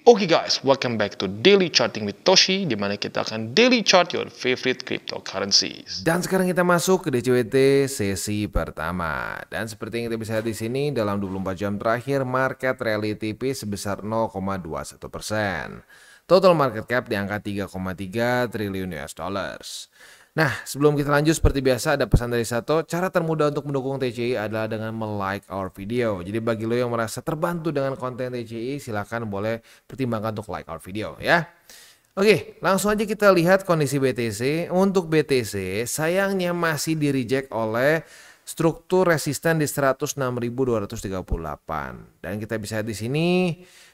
Oke guys, welcome back to Daily Charting with Toshi, di mana kita akan daily chart your favorite cryptocurrencies. Dan sekarang kita masuk ke DCWT sesi pertama. Dan seperti yang kita bisa lihat di sini, dalam 24 jam terakhir market rally tipis sebesar 0,21%. Total market cap di angka 3,3 triliun US dollars. Nah, sebelum kita lanjut seperti biasa ada pesan dari Sato, cara termudah untuk mendukung TCI adalah dengan like our video. Jadi bagi lo yang merasa terbantu dengan konten TCI, silahkan boleh pertimbangkan untuk like our video ya. Oke, langsung aja kita lihat kondisi BTC. Untuk BTC, sayangnya masih di reject oleh struktur resisten di 106.238. Dan kita bisa lihat di sini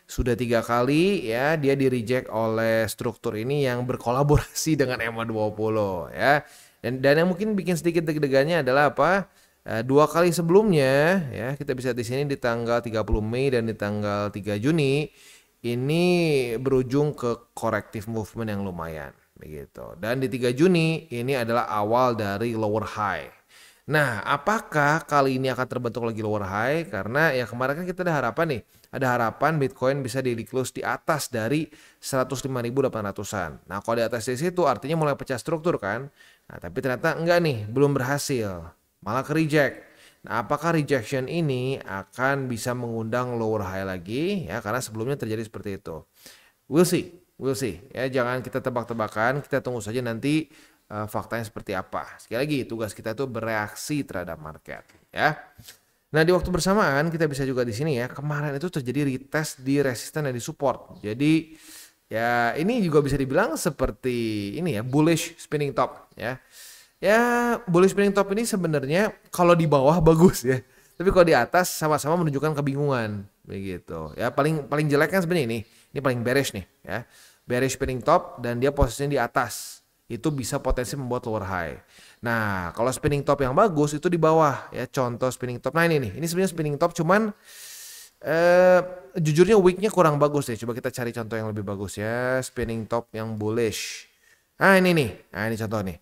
sudah 3 kali ya dia di reject oleh struktur ini yang berkolaborasi dengan EMA20 ya. Dan yang mungkin bikin sedikit deg-degannya adalah apa? 2 kali sebelumnya ya, kita bisa lihat di sini di tanggal 30 Mei dan di tanggal 3 Juni ini berujung ke corrective movement yang lumayan begitu. Dan di 3 Juni ini adalah awal dari lower high. Nah, apakah kali ini akan terbentuk lagi lower high? Karena ya kemarin kan kita ada harapan nih. Ada harapan Bitcoin bisa daily close di atas dari 105.800-an. Nah, kalau di atas dari situ artinya mulai pecah struktur kan. Nah, tapi ternyata enggak nih, belum berhasil. Malah ke reject. Nah, apakah rejection ini akan bisa mengundang lower high lagi? Ya, karena sebelumnya terjadi seperti itu. We'll see. Ya, jangan kita tebak-tebakan. Kita tunggu saja nanti faktanya seperti apa. Sekali lagi tugas kita itu bereaksi terhadap market ya. Nah, di waktu bersamaan kita bisa juga di sini ya, kemarin itu terjadi retest di resisten dan di support. Jadi ya ini juga bisa dibilang seperti ini ya, bullish spinning top ya. Ya, bullish spinning top ini sebenarnya kalau di bawah bagus ya. Tapi kalau di atas sama-sama menunjukkan kebingungan begitu. Ya, paling jelek kan sebenarnya ini. Ini paling bearish nih ya. Bearish spinning top dan dia posisinya di atas. Itu bisa potensi membuat lower high. Nah, kalau spinning top yang bagus itu di bawah ya, contoh spinning top. Nah, ini sebenarnya spinning top cuman jujurnya wicknya kurang bagus deh. Coba kita cari contoh yang lebih bagus ya, spinning top yang bullish. Nah, ini nih. Nah, ini contoh nih.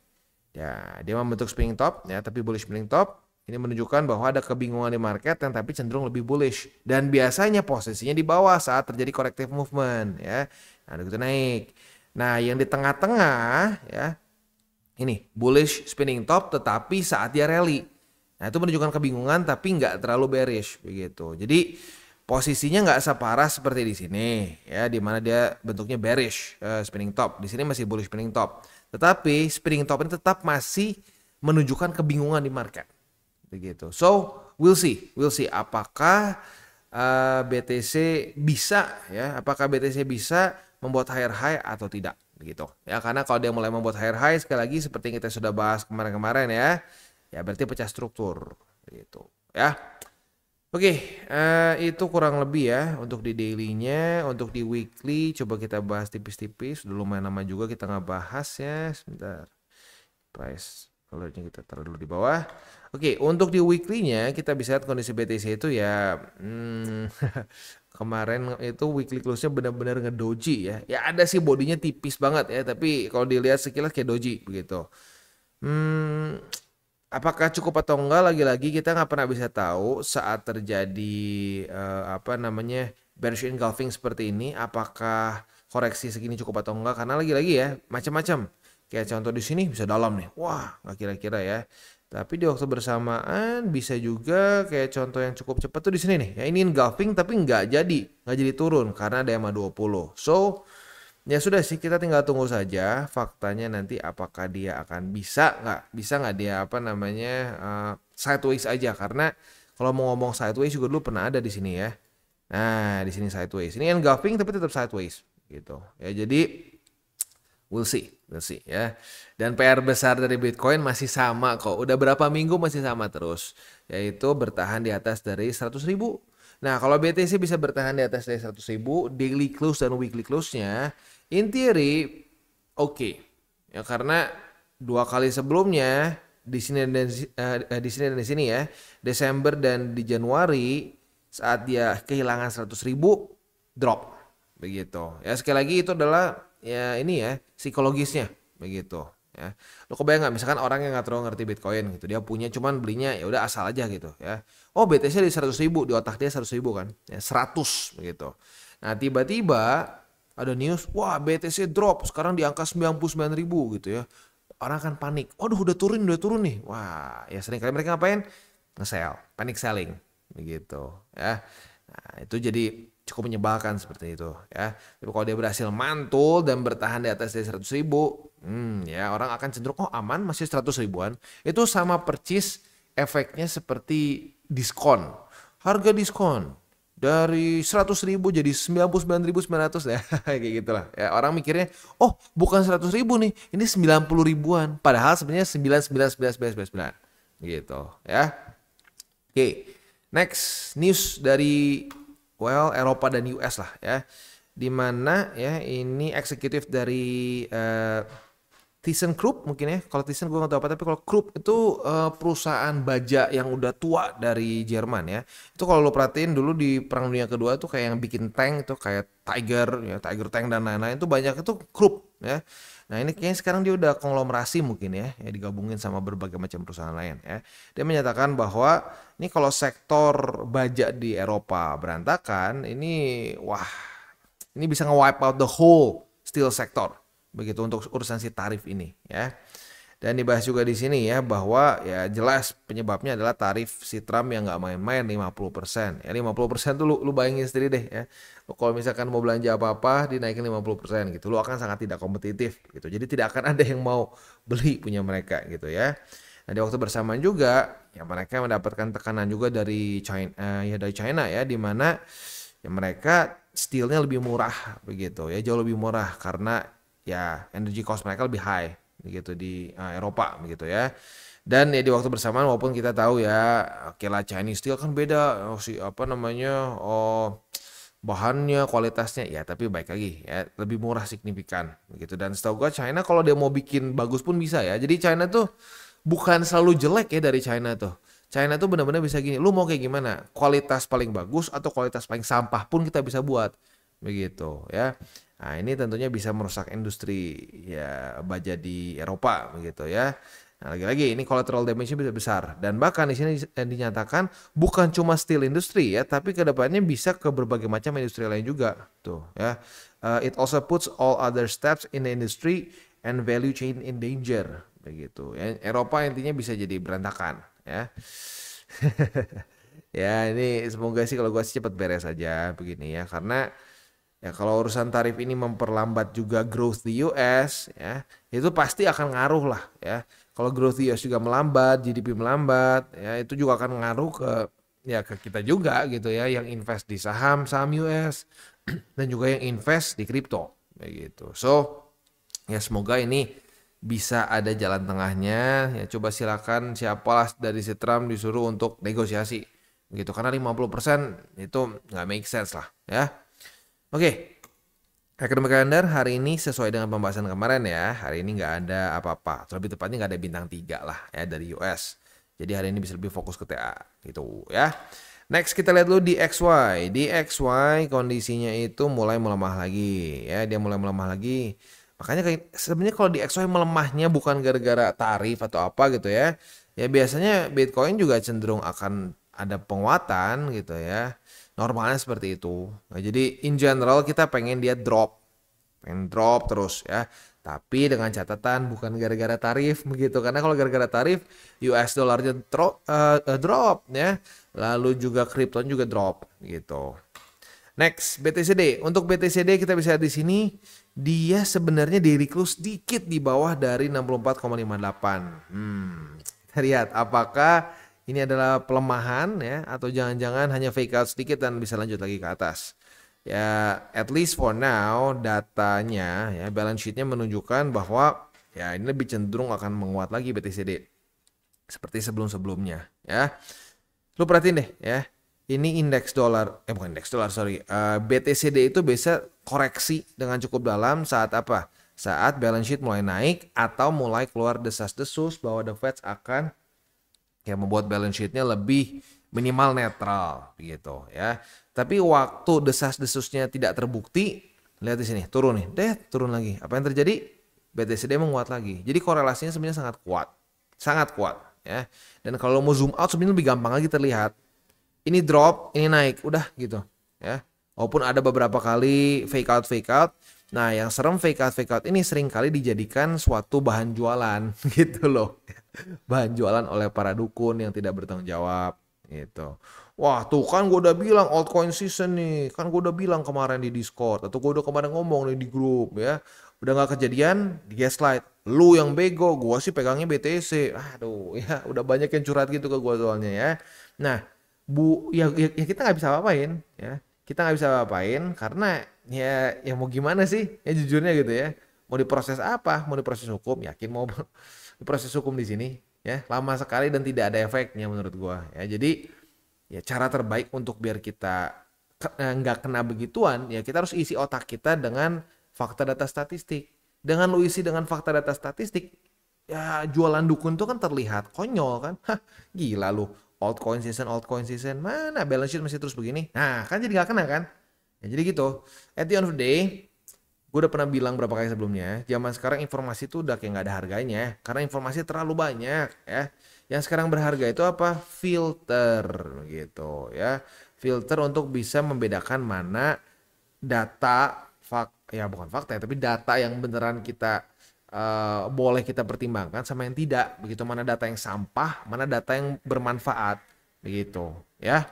Ya, dia membentuk spinning top ya, tapi bullish spinning top. Ini menunjukkan bahwa ada kebingungan di market yang tapi cenderung lebih bullish dan biasanya posisinya di bawah saat terjadi corrective movement ya. Nah, itu naik. Nah, yang di tengah-tengah ya, ini bullish spinning top tetapi saat dia rally. Nah, itu menunjukkan kebingungan tapi nggak terlalu bearish begitu. Jadi posisinya nggak separah seperti di sini ya, di mana dia bentuknya bearish spinning top. Di sini masih bullish spinning top. Tetapi spinning top ini tetap masih menunjukkan kebingungan di market begitu. So, we'll see apakah BTC bisa ya, apakah BTC bisa membuat higher high atau tidak begitu ya, karena kalau dia mulai membuat higher high sekali lagi seperti yang kita sudah bahas kemarin ya berarti pecah struktur gitu ya. Oke, itu kurang lebih ya untuk di dailynya. Untuk di weekly coba kita bahas tipis-tipis, udah lumayan lama juga kita nggak bahas ya. Sebentar, price colornya kita taruh dulu di bawah. Oke, untuk di weekly-nya kita bisa lihat kondisi BTC itu ya kemarin itu weekly close-nya benar-benar ngedoji ya. Ya ada sih bodinya tipis banget ya, tapi kalau dilihat sekilas kayak doji begitu. Apakah cukup atau enggak, lagi-lagi kita nggak pernah bisa tahu saat terjadi bearish engulfing seperti ini, apakah koreksi segini cukup atau enggak, karena lagi-lagi ya macam-macam. Kayak contoh di sini bisa dalam nih, wah nggak kira-kira ya. Tapi di waktu bersamaan bisa juga kayak contoh yang cukup cepat tuh di sini nih. Ya ini engulfing tapi nggak jadi turun karena ada EMA20. So ya sudah sih, kita tinggal tunggu saja faktanya nanti apakah dia akan bisa nggak dia sideways aja, karena kalau mau ngomong sideways juga dulu pernah ada di sini ya. Nah, di sini sideways. Ini engulfing tapi tetap sideways gitu. Ya jadi we'll see ya. Dan PR besar dari Bitcoin masih sama kok. Udah berapa minggu masih sama terus, yaitu bertahan di atas dari 100.000. Nah, kalau BTC bisa bertahan di atas dari 100.000, daily close dan weekly close-nya in theory oke. Ya karena 2 kali sebelumnya di sini dan di sini ya, Desember dan di Januari saat dia kehilangan 100.000 drop begitu. Ya sekali lagi itu adalah ya ini ya psikologisnya begitu ya. Lo kebayang nggak misalkan orang yang nggak terlalu ngerti Bitcoin gitu, dia punya cuman belinya ya udah asal aja gitu ya. Oh BTC di 100.000, di otak dia 100.000 kan ya, 100 begitu. Nah tiba-tiba ada news, wah BTC drop sekarang di angka 99.000 gitu ya. Orang akan panik. Waduh udah turun nih. Wah, ya sering kali mereka ngapain? Nge-sell, panic selling begitu ya. Nah, itu jadi cukup menyebalkan seperti itu ya. Tapi kalau dia berhasil mantul dan bertahan di atas dari 100.000, ya orang akan cenderung oh aman masih 100 ribuan. Itu sama percis efeknya seperti diskon. Harga diskon dari 100.000 jadi 99.900 ya kayak gitulah ya, orang mikirnya oh bukan 100.000 nih, ini 90 ribuan padahal sebenarnya 99.999 gitu ya. Oke, next news dari Eropa dan US lah ya, dimana ya ini eksekutif dari ThyssenKrupp mungkin ya. Kalau Thyssen gue gak tahu apa, tapi kalau Krupp itu perusahaan baja yang udah tua dari Jerman ya. Itu kalau lo perhatiin dulu di Perang Dunia Kedua tuh kayak yang bikin tank itu kayak Tiger ya, Tiger tank dan lain-lain itu banyak itu Krupp ya. Nah ini kayaknya sekarang dia udah konglomerasi mungkin ya digabungin sama berbagai macam perusahaan lain ya. Dia menyatakan bahwa ini kalau sektor baja di Eropa berantakan, ini wah ini bisa nge-wipe out the whole steel sector. Begitu untuk urusan si tarif ini ya. Dan dibahas juga di sini ya bahwa ya jelas penyebabnya adalah tarif si Trump yang nggak main-main 50%. Ya 50% tuh lu bayangin sendiri deh ya. Lu kalau misalkan mau belanja apa-apa dinaikin 50% gitu, lu akan sangat tidak kompetitif gitu. Jadi tidak akan ada yang mau beli punya mereka gitu ya. Nah, di waktu bersamaan juga ya mereka mendapatkan tekanan juga dari China ya, di mana ya mereka steelnya lebih murah begitu ya, jauh lebih murah karena ya energy cost mereka lebih high begitu di Eropa begitu ya. Dan ya di waktu bersamaan walaupun kita tahu ya oke lah Chinese steel kan beda bahannya kualitasnya ya, tapi baik lagi ya lebih murah signifikan begitu. Dan setahu gua China kalau dia mau bikin bagus pun bisa ya. Jadi China tuh bukan selalu jelek ya dari China tuh. China tuh benar-benar bisa gini, lu mau kayak gimana? Kualitas paling bagus atau kualitas paling sampah pun kita bisa buat begitu ya. Nah, ini tentunya bisa merusak industri ya baja di Eropa begitu ya. Nah, lagi-lagi ini collateral damage-nya bisa besar, dan bahkan di sini dinyatakan bukan cuma steel industry ya, tapi kedepannya bisa ke berbagai macam industri lain juga tuh ya. It also puts all other steps in the industry and value chain in danger begitu. Ya, Eropa intinya bisa jadi berantakan ya. Ya ini semoga sih kalau gua sih cepat beres aja begini ya, karena ya kalau urusan tarif ini memperlambat juga growth di US ya, itu pasti akan ngaruh lah ya. Kalau growth di US juga melambat, GDP melambat ya, itu juga akan ngaruh ke kita juga gitu ya, yang invest di saham US dan juga yang invest di kripto begitu. So ya semoga ini bisa ada jalan tengahnya ya. Coba silakan siapalah dari si Trump disuruh untuk negosiasi gitu, karena 50% itu nggak make sense lah ya. Oke, Academic Calendar hari ini sesuai dengan pembahasan kemarin ya. Hari ini nggak ada apa-apa, atau lebih tepatnya nggak ada bintang 3 lah ya dari US. Jadi hari ini bisa lebih fokus ke TA gitu ya. Next kita lihat dulu di XY. Di XY kondisinya itu mulai melemah lagi ya. Dia mulai melemah lagi. Makanya sebenarnya kalau di XY melemahnya bukan gara-gara tarif atau apa gitu ya. Ya biasanya Bitcoin juga cenderung akan ada penguatan gitu ya. Normalnya seperti itu. Nah, jadi in general kita pengen dia drop terus ya. Tapi dengan catatan bukan gara-gara tarif begitu. Karena kalau gara-gara tarif US dollarnya drop ya. Lalu juga kripto juga drop gitu. Next, BTCD. Untuk BTCD kita bisa lihat di sini dia sebenarnya di-reclose sedikit di bawah dari 64,58. Kita lihat apakah ini adalah pelemahan ya, atau jangan-jangan hanya fake out sedikit dan bisa lanjut lagi ke atas. Ya, at least for now datanya ya, balance sheet-nya menunjukkan bahwa ya ini lebih cenderung akan menguat lagi BTCD seperti sebelum-sebelumnya ya. Lu perhatiin deh ya. Ini indeks dolar, BTCD itu bisa koreksi dengan cukup dalam saat apa? Saat balance sheet mulai naik atau mulai keluar desas-desus bahwa the Fed akan yang membuat balance sheet-nya lebih minimal netral begitu ya. Tapi waktu desas-desusnya tidak terbukti, lihat di sini turun nih, turun lagi. Apa yang terjadi? BTCD menguat lagi. Jadi korelasinya sebenarnya sangat kuat ya. Dan kalau mau zoom out sebenarnya lebih gampang lagi terlihat. Ini drop, ini naik, udah gitu ya. Walaupun ada beberapa kali fake out. Nah, yang serem fake out ini sering kali dijadikan suatu bahan jualan gitu loh. Bahan jualan oleh para dukun yang tidak bertanggung jawab gitu. Wah, tuh kan gue udah bilang altcoin season nih. Kan gue udah bilang kemarin di Discord atau gue udah kemarin ngomong nih di grup ya. Udah nggak kejadian, di gaslight. Lu yang bego, gue sih pegangnya BTC. Aduh, ya udah banyak yang curhat gitu ke gue soalnya ya. Nah, ya kita nggak bisa apa-apain ya. Kita nggak bisa apa-apain karena ya mau gimana sih? Ya jujurnya gitu ya. Mau diproses apa? Mau diproses hukum? Yakin mau diproses hukum di sini? Ya lama sekali dan tidak ada efeknya menurut gua. Ya jadi ya cara terbaik untuk biar kita nggak kena begituan ya kita harus isi otak kita dengan fakta data statistik. Dengan lu isi dengan fakta data statistik ya jualan dukun tuh kan terlihat konyol kan. Hah, gila lu. Altcoin season, mana balance sheet masih terus begini? Nah, kan jadi nggak kena kan? Ya, jadi gitu. At the end of the day, gue udah pernah bilang berapa kali sebelumnya, zaman sekarang informasi tuh udah kayak nggak ada harganya. Karena informasi terlalu banyak ya. Yang sekarang berharga itu apa? Filter gitu ya. Filter untuk bisa membedakan mana data, ya bukan fakta ya, tapi data yang beneran kita boleh kita pertimbangkan sama yang tidak. Begitu mana data yang sampah, mana data yang bermanfaat. Begitu ya.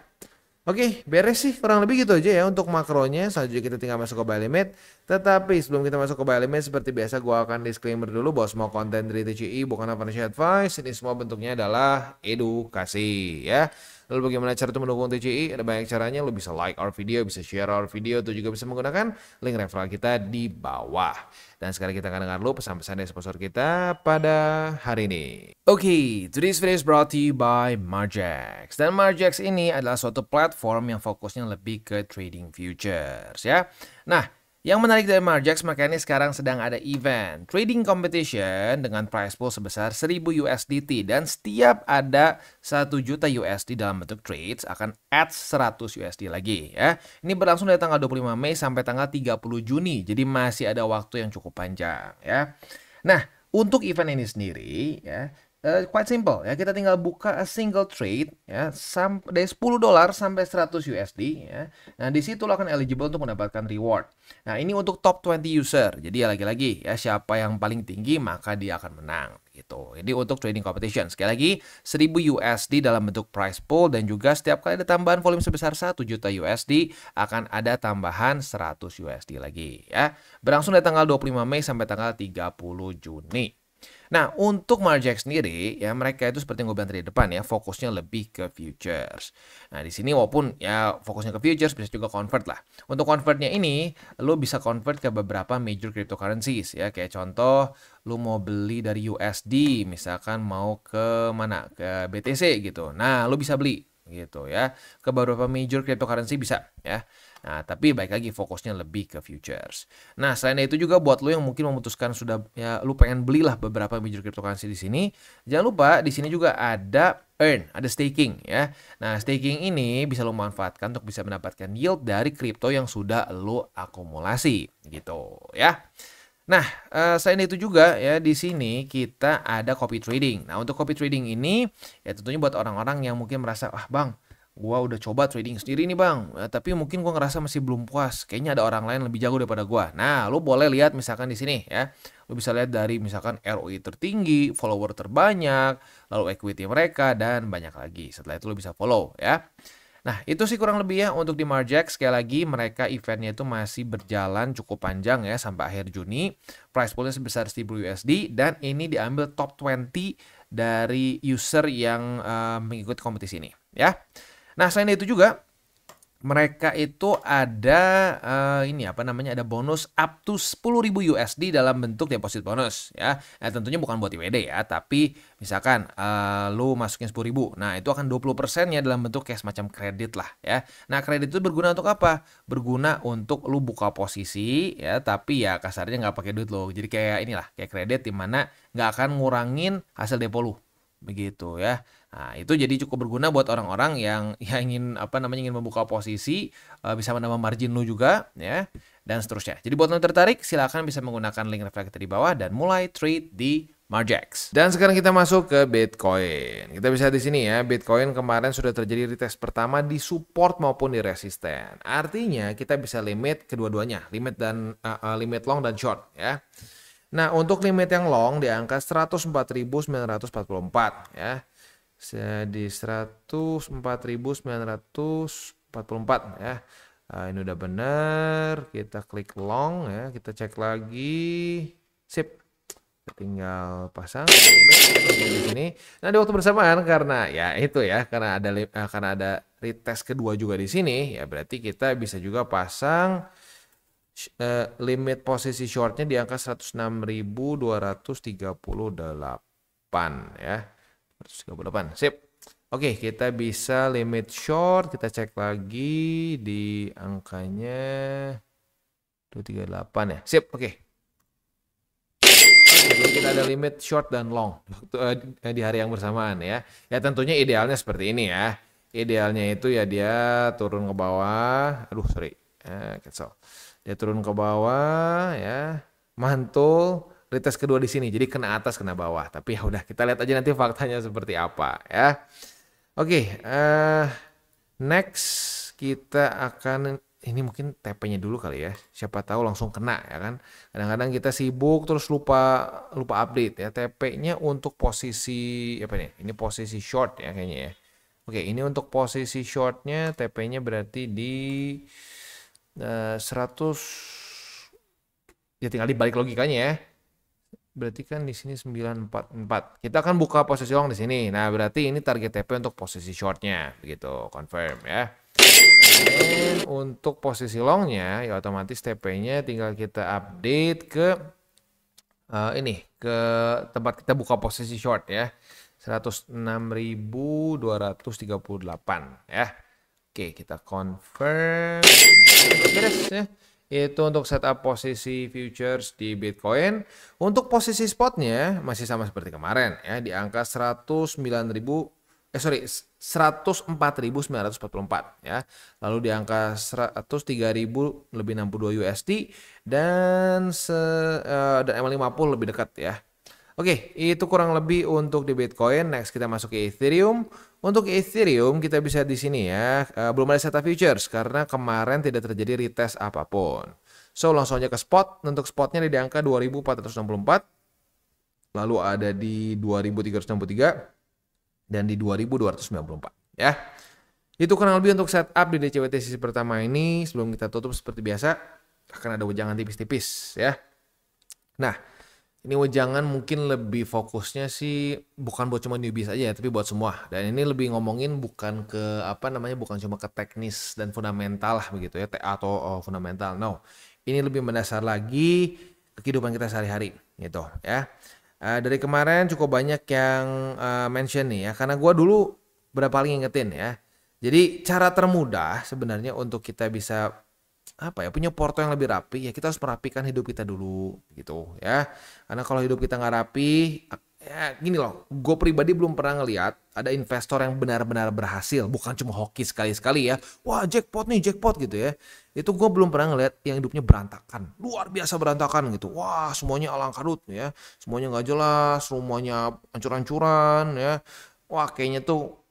Oke, beres sih kurang lebih gitu aja ya untuk makronya. Selanjutnya kita tinggal masuk ke buy limit. Tetapi sebelum kita masuk ke buy limit, seperti biasa gue akan disclaimer dulu bahwa semua konten dari TCI bukan financial advice. Ini semua bentuknya adalah edukasi ya. Lalu bagaimana cara itu mendukung TCI? Ada banyak caranya. Lo bisa like our video, bisa share our video, atau juga bisa menggunakan link referral kita di bawah. Dan sekarang kita akan dengar dulu pesan-pesan dari sponsor kita pada hari ini. Oke, today's video is brought to you by Margex. Dan Margex ini adalah suatu platform yang fokusnya lebih ke trading futures ya. Nah, yang menarik dari Margex, makanya sekarang sedang ada event trading competition dengan prize pool sebesar 1000 USDT dan setiap ada 1 juta USD dalam bentuk trades akan add 100 USD lagi ya. Ini berlangsung dari tanggal 25 Mei sampai tanggal 30 Juni. Jadi masih ada waktu yang cukup panjang ya. Nah, untuk event ini sendiri ya quite simple ya, kita tinggal buka a single trade ya dari $10 sampai 100 USD ya. Nah, di situ lo akan eligible untuk mendapatkan reward. Nah, ini untuk top 20 user. Jadi ya lagi-lagi ya siapa yang paling tinggi maka dia akan menang gitu. Jadi untuk trading competition sekali lagi 1000 USD dalam bentuk prize pool dan juga setiap kali ada tambahan volume sebesar 1 juta USD akan ada tambahan 100 USD lagi ya. Berlangsung dari tanggal 25 Mei sampai tanggal 30 Juni. Nah, untuk Margex sendiri, ya mereka itu seperti yang gue bilang tadi di depan ya, fokusnya lebih ke futures. Nah, di sini walaupun ya fokusnya ke futures, bisa juga convert lah. Untuk convertnya ini, lo bisa convert ke beberapa major cryptocurrencies ya. Kayak contoh, lo mau beli dari USD, misalkan mau ke mana? Ke BTC gitu. Nah, lo bisa beli gitu ya. Ke beberapa major cryptocurrency bisa ya. Nah, tapi baik lagi fokusnya lebih ke futures. Nah, selain itu juga buat lo yang mungkin memutuskan sudah ya lo pengen belilah beberapa major cryptocurrency di sini, jangan lupa di sini juga ada earn, ada staking ya. Nah, staking ini bisa lo manfaatkan untuk bisa mendapatkan yield dari kripto yang sudah lo akumulasi gitu ya. Nah, selain itu juga ya di sini kita ada copy trading. Nah, untuk copy trading ini ya tentunya buat orang-orang yang mungkin merasa, "Ah, Bang, gua udah coba trading sendiri nih Bang, tapi mungkin gua ngerasa masih belum puas. Kayaknya ada orang lain lebih jago daripada gua." Nah, lu boleh lihat misalkan di sini ya. Lu bisa lihat dari misalkan ROI tertinggi, follower terbanyak, lalu equity mereka dan banyak lagi. Setelah itu lu bisa follow ya. Nah, itu sih kurang lebih ya untuk di Margex. Sekali lagi mereka eventnya itu masih berjalan cukup panjang ya sampai akhir Juni. Price poolnya sebesar 1000 USD dan ini diambil top 20 dari user yang mengikuti kompetisi ini ya. Nah, selain itu juga mereka itu ada ini apa namanya, ada bonus up to 10.000 USD dalam bentuk deposit bonus ya. Nah, tentunya bukan buat IWD ya, tapi misalkan lu masukin 10.000. Nah, itu akan 20%-nya dalam bentuk kayak semacam kredit lah ya. Nah, kredit itu berguna untuk apa? Berguna untuk lu buka posisi ya, tapi ya kasarnya nggak pakai duit lo. Jadi kayak inilah, kayak kredit di mana nggak akan ngurangin hasil depo lu. Begitu ya. Nah, itu jadi cukup berguna buat orang-orang yang ingin ingin membuka posisi, bisa menambah margin lu juga ya dan seterusnya. Jadi buat yang tertarik silakan bisa menggunakan link referral kita di bawah dan mulai trade di Margex. Dan sekarang kita masuk ke Bitcoin. Kita bisa di sini ya, Bitcoin kemarin sudah terjadi retest pertama di support maupun di resisten. Artinya kita bisa limit kedua-duanya, limit long dan short ya. Nah, untuk limit yang long di angka 104.944 ya. Di 104.944 ya. Ini udah benar, kita klik long ya, kita cek lagi. Sip. Tinggal pasang di sini. Nah, di waktu bersamaan karena ya itu ya, karena ada retest kedua juga di sini, ya berarti kita bisa juga pasang limit posisi shortnya di angka 106.238 ya. 138. Sip. Oke, kita bisa limit short, kita cek lagi di angkanya 238 ya. Sip, oke. Jadi kita ada limit short dan long di hari yang bersamaan ya. Ya tentunya idealnya seperti ini ya. Idealnya itu ya dia turun ke bawah. Aduh sorry, cancel. Dia turun ke bawah ya, mantul, retest kedua di sini. Jadi kena atas kena bawah. Tapi ya udah kita lihat aja nanti faktanya seperti apa ya. Oke, next kita akan ini mungkin TP-nya dulu kali ya. Siapa tahu langsung kena ya kan. Kadang-kadang kita sibuk terus lupa update ya. TP-nya untuk posisi apa nih? Ini posisi short ya kayaknya ya. Oke, ini untuk posisi shortnya TP-nya berarti di 100 ya, tinggal dibalik logikanya ya. Berarti kan di sini 944. Kita akan buka posisi long di sini. Nah, berarti ini target TP untuk posisi shortnya begitu. Confirm ya. Dan untuk posisi longnya ya otomatis TP-nya tinggal kita update ke ke tempat kita buka posisi short ya. 106.238 ya. Oke, kita confirm. Beres ya. Itu untuk setup posisi futures di Bitcoin. Untuk posisi spotnya masih sama seperti kemarin ya, di angka 104.944 ya. Lalu di angka 103.000 lebih 62 USD dan MA50 lebih dekat ya. Oke, itu kurang lebih untuk di Bitcoin. Next kita masuk ke Ethereum. Untuk Ethereum kita bisa di sini ya. Belum ada setup futures karena kemarin tidak terjadi retest apapun. So langsung aja ke spot. Untuk spotnya di angka 2.464. Lalu ada di 2.363 dan di 2.294 ya. Itu kurang lebih untuk setup di DCWT sesi pertama ini. Sebelum kita tutup seperti biasa akan ada wejangan tipis-tipis ya. Nah, ini wejangan mungkin lebih fokusnya sih bukan buat cuma newbies aja ya, tapi buat semua. Dan ini lebih ngomongin bukan ke bukan cuma ke teknis dan fundamental lah begitu ya, atau fundamental. No, ini lebih mendasar lagi ke kehidupan kita sehari-hari gitu ya. Dari kemarin cukup banyak yang mention nih ya, karena gue dulu berapa kali ngingetin ya. Jadi cara termudah sebenarnya untuk kita bisa punya porto yang lebih rapi ya, kita harus merapikan hidup kita dulu gitu ya. Karena kalau hidup kita nggak rapi ya gini loh, gue pribadi belum pernah ngelihat ada investor yang benar-benar berhasil, bukan cuma hoki sekali-sekali ya, wah jackpot gitu ya. Itu gue belum pernah ngelihat yang hidupnya berantakan, luar biasa berantakan gitu. Wah semuanya alang kadut ya, semuanya nggak jelas, rumahnya hancur-hancuran ya. Wah kayaknya tuh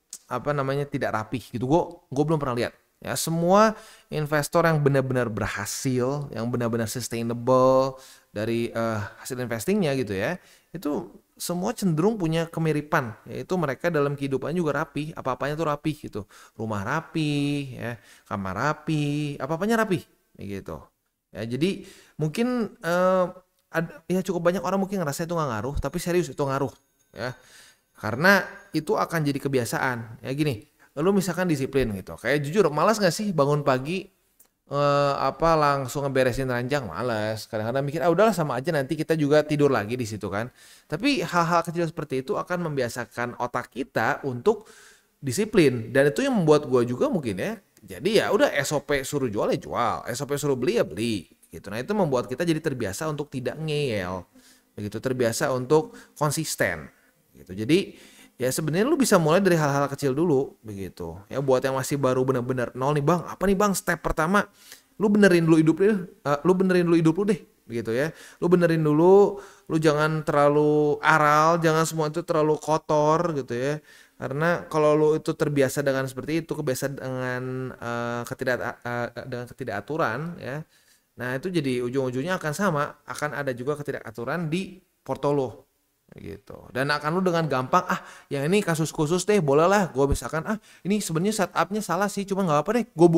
tidak rapi gitu. Gue belum pernah lihat. Ya, semua investor yang benar-benar berhasil, yang benar-benar sustainable dari hasil investingnya gitu ya, itu semua cenderung punya kemiripan, yaitu mereka dalam kehidupan juga rapi, apa-apanya tuh rapi gitu, rumah rapi, ya, kamar rapi, apa-apanya rapi, gitu. Ya, jadi mungkin ya cukup banyak orang mungkin ngerasa itu nggak ngaruh, tapi serius itu ngaruh, ya, karena itu akan jadi kebiasaan, ya gini. Lu misalkan disiplin gitu, kayak jujur malas gak sih bangun pagi langsung ngeberesin ranjang, malas. Kadang-kadang mikir udahlah sama aja, nanti kita juga tidur lagi di situ kan. Tapi hal-hal kecil seperti itu akan membiasakan otak kita untuk disiplin, dan itu yang membuat gua juga mungkin ya. Jadi ya udah, SOP suruh jual ya jual, SOP suruh beli ya beli gitu. Nah itu membuat kita jadi terbiasa untuk tidak ngeyel begitu, terbiasa untuk konsisten gitu. Jadi ya sebenarnya lu bisa mulai dari hal-hal kecil dulu begitu. Ya buat yang masih baru benar-benar nol nih bang, apa nih bang step pertama? Lu benerin dulu hidup lu deh gitu ya. Lu benerin dulu, lu jangan terlalu aral, jangan semua itu terlalu kotor gitu ya. Karena kalau lu itu terbiasa dengan seperti itu, kebiasaan dengan dengan ketidakaturan ya. Nah, itu jadi ujung-ujungnya akan sama, akan ada juga ketidakaturan di porto lo gitu. Dan akan lu dengan gampang yang ini kasus khusus deh, bolehlah gue misalkan ini sebenarnya setupnya salah sih, cuma nggak apa deh, gue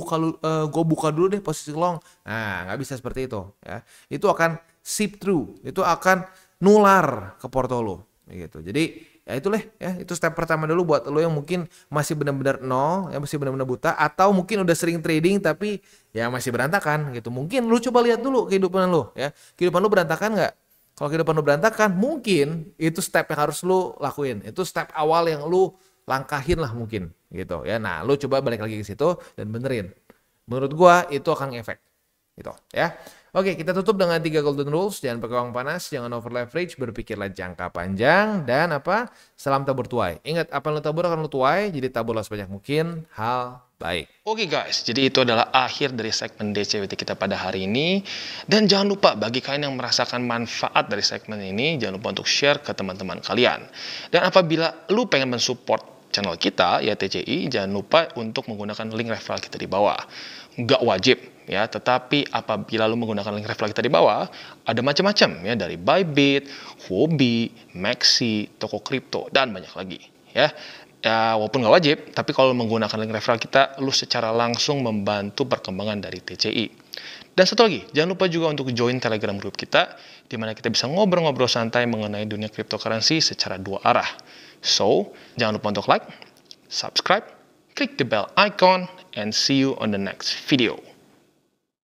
buka dulu deh posisi long. Nah, nggak bisa seperti itu ya. Itu akan seep through, itu akan nular ke porto lo gitu. Jadi ya itulah ya, itu step pertama dulu buat lo yang mungkin masih benar-benar nol, ya masih benar-benar buta, atau mungkin udah sering trading tapi ya masih berantakan gitu. Mungkin lu coba lihat dulu kehidupan lu ya. Kehidupan lu berantakan nggak? Kalau kehidupan lu berantakan, mungkin itu step yang harus lu lakuin. Itu step awal yang lu langkahin lah mungkin gitu ya. Nah, lu coba balik lagi ke situ dan benerin. Menurut gua itu akan efek gitu ya. Oke, kita tutup dengan 3 golden rules. Jangan pakai uang panas, jangan over leverage, berpikirlah jangka panjang, dan salam tabur tuai. Ingat, apa yang lu tabur akan lu tuai, jadi taburlah sebanyak mungkin hal baik. Oke guys, jadi itu adalah akhir dari segmen DCWT kita pada hari ini. Dan jangan lupa bagi kalian yang merasakan manfaat dari segmen ini, jangan lupa untuk share ke teman-teman kalian. Dan apabila lu pengen mensupport channel kita, ya TCI, jangan lupa untuk menggunakan link referral kita di bawah. Nggak wajib ya, tetapi apabila lu menggunakan link referral kita di bawah, ada macam-macam ya, dari Bybit, Huobi, Maxi, toko kripto, dan banyak lagi ya. Ya, walaupun nggak wajib, tapi kalau menggunakan link referral kita, lu secara langsung membantu perkembangan dari TCI. Dan satu lagi, jangan lupa juga untuk join Telegram group kita, di mana kita bisa ngobrol-ngobrol santai mengenai dunia cryptocurrency secara 2 arah. So, jangan lupa untuk like, subscribe, klik the bell icon, and see you on the next video.